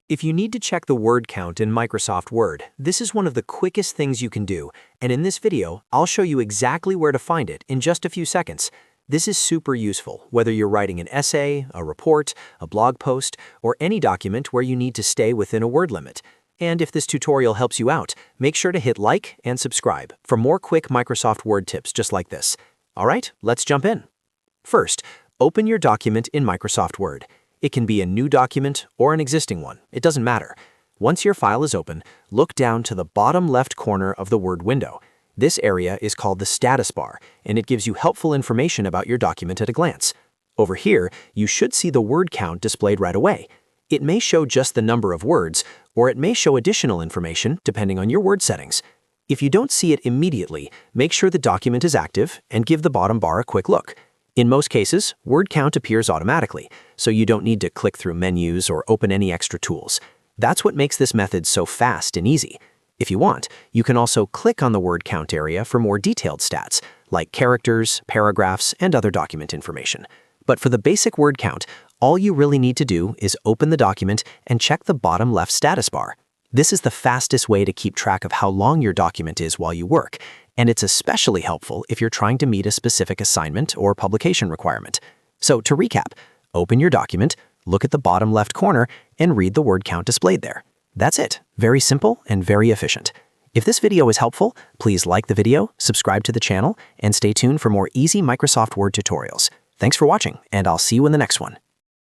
If you need to check the word count in Microsoft Word, this is one of the quickest things you can do, and in this video, I'll show you exactly where to find it in just a few seconds. This is super useful, whether you're writing an essay, a report, a blog post, or any document where you need to stay within a word limit. And if this tutorial helps you out, make sure to hit like and subscribe for more quick Microsoft Word tips just like this. All right, let's jump in. First, open your document in Microsoft Word. It can be a new document or an existing one, it doesn't matter. Once your file is open, look down to the bottom left corner of the Word window. This area is called the status bar, and it gives you helpful information about your document at a glance. Over here, you should see the word count displayed right away. It may show just the number of words, or it may show additional information depending on your word settings. If you don't see it immediately, make sure the document is active and give the bottom bar a quick look. In most cases, word count appears automatically, so you don't need to click through menus or open any extra tools. That's what makes this method so fast and easy. If you want, you can also click on the word count area for more detailed stats, like characters, paragraphs, and other document information. But for the basic word count, all you really need to do is open the document and check the bottom left status bar. This is the fastest way to keep track of how long your document is while you work, and it's especially helpful if you're trying to meet a specific assignment or publication requirement. So to recap, open your document, look at the bottom left corner, and read the word count displayed there. That's it. Very simple and very efficient. If this video is helpful, please like the video, subscribe to the channel, and stay tuned for more easy Microsoft Word tutorials. Thanks for watching, and I'll see you in the next one.